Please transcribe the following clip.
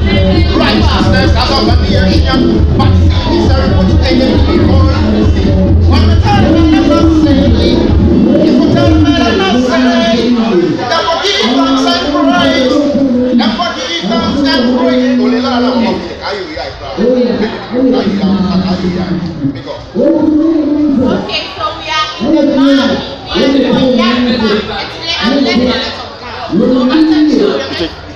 Righteousness as of the nation, but sin is very much taken before. When we tell them I'm not saved, if we tell them I'm not saved, then forgive thanks and praise. Then forgive thanks and praise. Okay, so we are in the body. We are in the body. It's like a letter of God.